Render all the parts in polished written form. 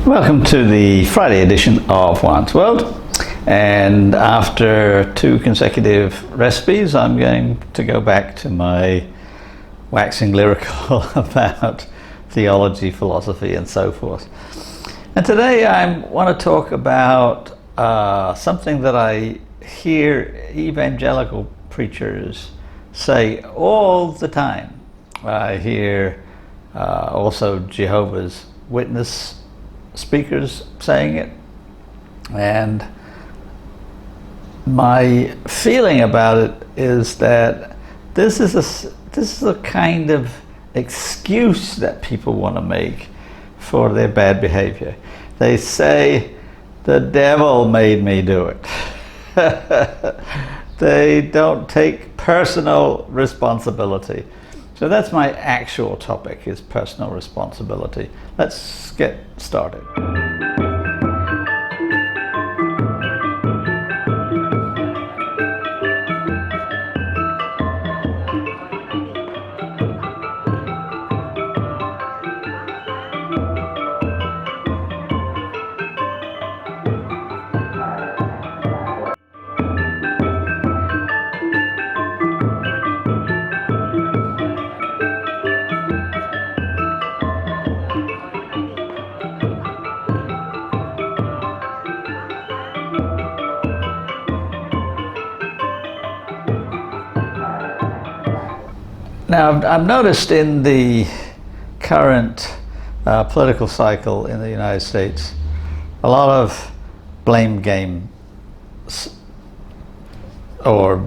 Welcome to the Friday edition of Juan's World, and after 2 consecutive recipes I'm going to go back to my waxing lyrical about theology, philosophy and so forth. And today I want to talk about something that I hear evangelical preachers say all the time. I hear also Jehovah's Witness speakers saying it, and my feeling about it is that this is a kind of excuse that people want to make for their bad behavior. They say, the devil made me do it. They don't take personal responsibility. So that's my actual topic, is personal responsibility. Let's get started. Now, I've noticed in the current political cycle in the United States a lot of blame games, or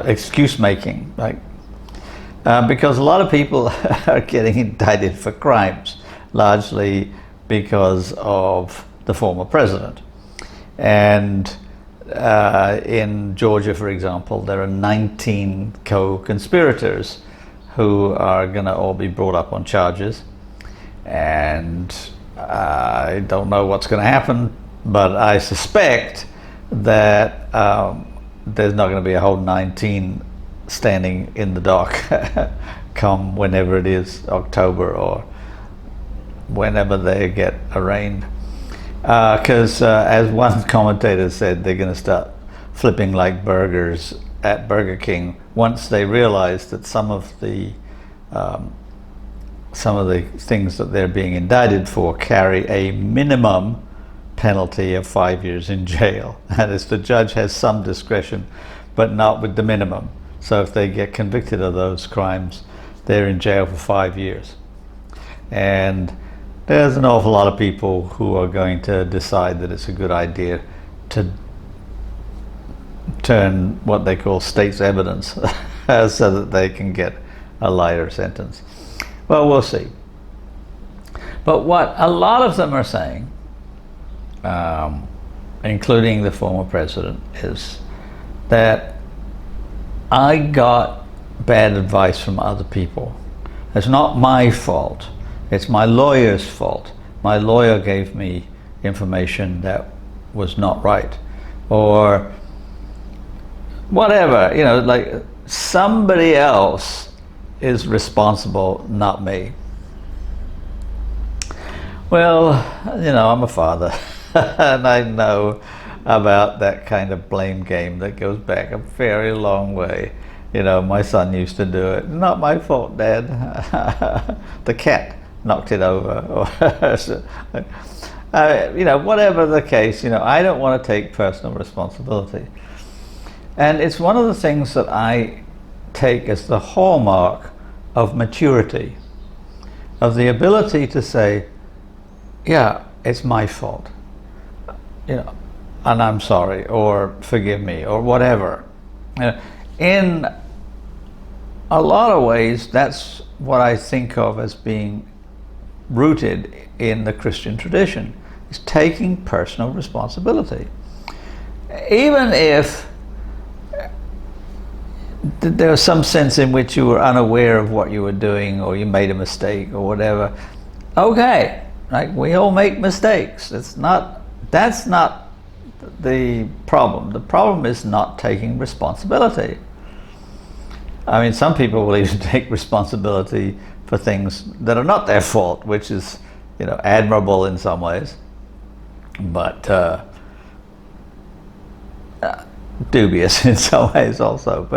excuse making, like because a lot of people are getting indicted for crimes, largely because of the former president. And in Georgia, for example, there are 19 co-conspirators who are going to all be brought up on charges, and I don't know what's going to happen, but I suspect that there's not going to be a whole 19 standing in the dock come whenever it is, October or whenever they get arraigned. Because as one commentator said, they're going to start flipping like burgers at Burger King once they realize that some of the things that they're being indicted for carry a minimum penalty of 5 years in jail. That is, the judge has some discretion, but not with the minimum. So if they get convicted of those crimes, they're in jail for 5 years. And there's an awful lot of people who are going to decide that it's a good idea to turn what they call state's evidence so that they can get a lighter sentence. Well, we'll see. But what a lot of them are saying, including the former president, is that I got bad advice from other people. It's not my fault. It's my lawyer's fault. My lawyer gave me information that was not right, or whatever, like somebody else is responsible, not me. Well, I'm a father and I know about that kind of blame game that goes back a very long way. My son used to do it. Not my fault, Dad. The cat knocked it over, or whatever the case. I don't want to take personal responsibility, and it's one of the things that I take as the hallmark of maturity, of the ability to say, yeah, it's my fault, and I'm sorry, or forgive me, or whatever. In a lot of ways, that's what I think of as being rooted in the Christian tradition, is taking personal responsibility. Even if there's some sense in which you were unaware of what you were doing, or you made a mistake or whatever, okay, like we all make mistakes. That's not the problem. The problem is not taking responsibility. I mean, some people will even take responsibility for things that are not their fault, which is admirable in some ways, but dubious in some ways also.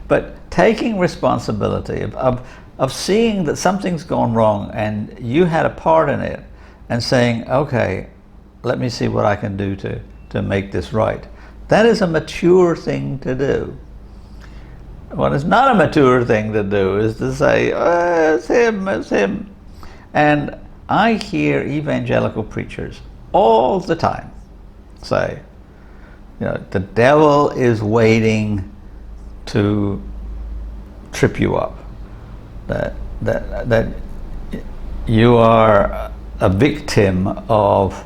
But taking responsibility of seeing that something's gone wrong and you had a part in it, and saying, okay, let me see what I can do to make this right. That is a mature thing to do. What is not a mature thing to do is to say, it's him. And I hear evangelical preachers all the time say, the devil is waiting to trip you up. That you are a victim of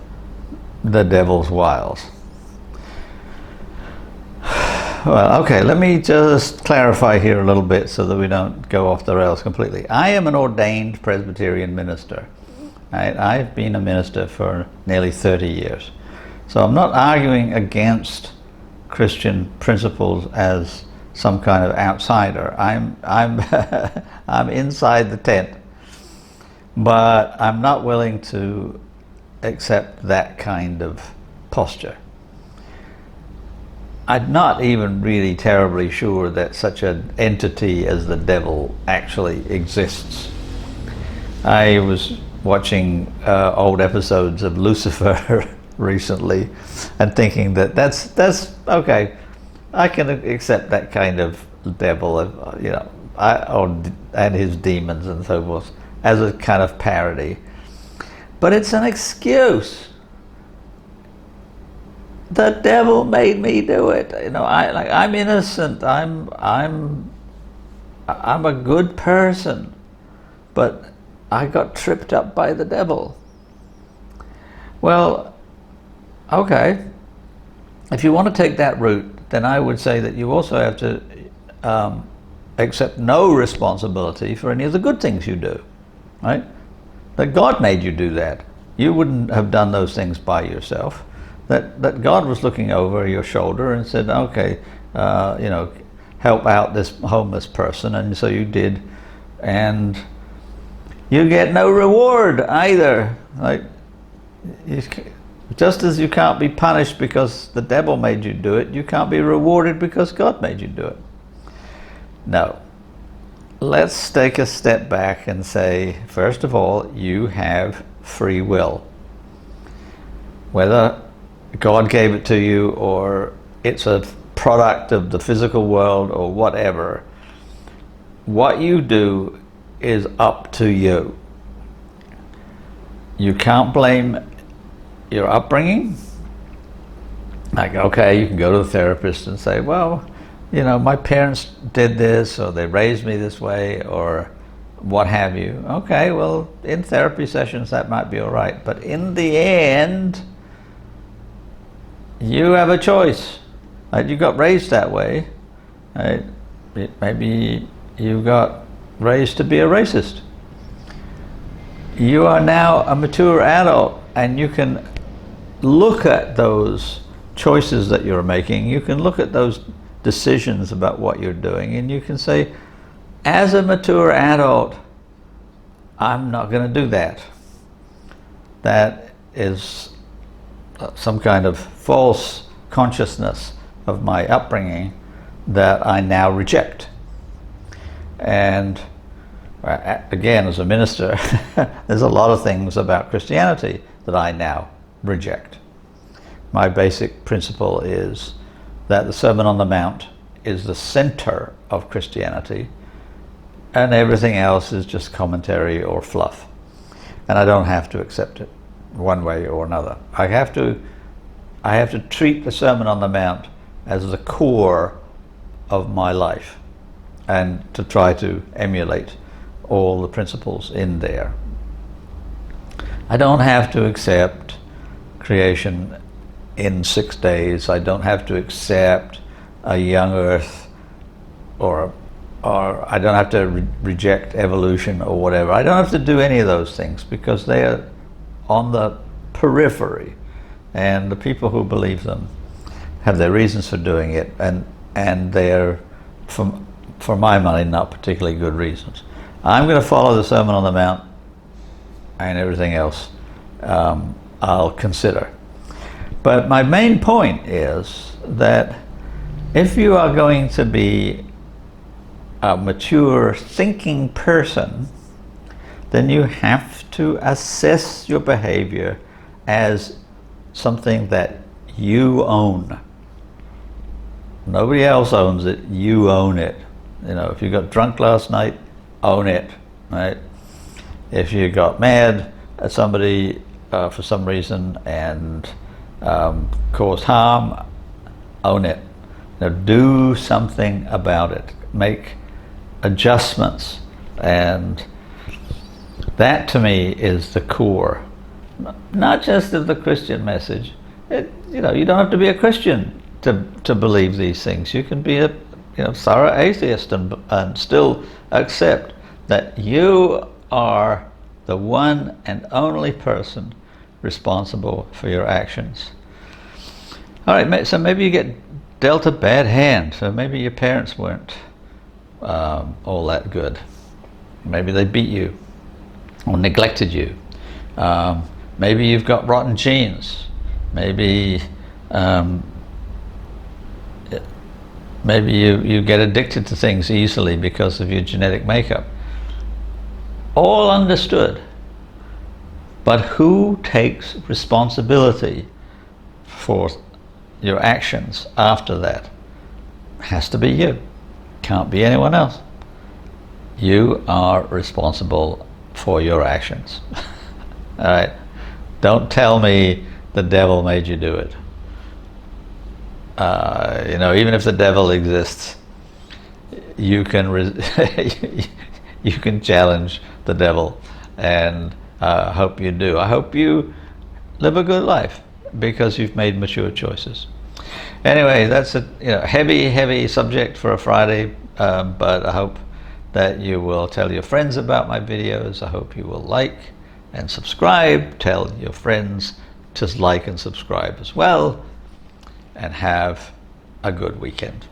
the devil's wiles. Well, okay, let me just clarify here a little bit so that we don't go off the rails completely. I am an ordained Presbyterian minister. I've been a minister for nearly 30 years. So I'm not arguing against Christian principles as some kind of outsider. I'm I'm inside the tent, but I'm not willing to accept that kind of posture. I'm not even really terribly sure that such an entity as the devil actually exists. I was watching old episodes of Lucifer recently and thinking that's okay. I can accept that kind of devil, and his demons and so forth as a kind of parody. But it's an excuse. The devil made me do it. I'm innocent. I'm a good person, but I got tripped up by the devil. Well, okay. If you want to take that route, then I would say that you also have to accept no responsibility for any of the good things you do, right? That God made you do that. You wouldn't have done those things by yourself. That God was looking over your shoulder and said, okay, help out this homeless person, and so you did, and you get no reward either. Just as you can't be punished because the devil made you do it, you can't be rewarded because God made you do it. No. Let's take a step back and say, first of all, you have free will. Whether God gave it to you or it's a product of the physical world or whatever, what you do is up to you. You can't blame your upbringing. Okay, you can go to the therapist and say, well, my parents did this, or they raised me this way, or what have you. Okay, well, in therapy sessions that might be all right, but in the end, you have a choice. You got raised that way. Maybe you got raised to be a racist. You are now a mature adult, and you can look at those choices that you're making. You can look at those decisions about what you're doing, and you can say, as a mature adult, I'm not going to do that. That is some kind of false consciousness of my upbringing that I now reject. And again, as a minister, there's a lot of things about Christianity that I now reject. My basic principle is that the Sermon on the Mount is the center of Christianity, and everything else is just commentary or fluff. And I don't have to accept it one way or another. I have to treat the Sermon on the Mount as the core of my life, and to try to emulate all the principles in there. I don't have to accept creation in 6 days. I don't have to accept a young earth, or I don't have to reject evolution or whatever. I don't have to do any of those things because they are on the periphery, and the people who believe them have their reasons for doing it, and they're, for my money, not particularly good reasons. I'm going to follow the Sermon on the Mount, and everything else I'll consider. But my main point is that if you are going to be a mature thinking person, then you have to assess your behavior as something that you own. Nobody else owns it, you own it. You know, if you got drunk last night, own it, right? If you got mad at somebody for some reason and caused harm, own it. Now do something about it. Make adjustments, and that to me is the core, not just of the Christian message. You know, you don't have to be a Christian to believe these things. You can be a thorough atheist and still accept that you are the one and only person responsible for your actions. All right, so maybe you get dealt a bad hand. So maybe your parents weren't all that good. Maybe they beat you or neglected you. Maybe you've got rotten genes. Maybe you get addicted to things easily because of your genetic makeup. All understood. But who takes responsibility for your actions after that? Has to be you. Can't be anyone else. You are responsible for your actions. All right? Don't tell me the devil made you do it. Even if the devil exists, you can you can challenge the devil, and hope you do. I hope you live a good life because you've made mature choices. Anyway, that's a heavy subject for a Friday, but I hope that you will tell your friends about my videos. I hope you will like and subscribe. Tell your friends to like and subscribe as well, and have a good weekend.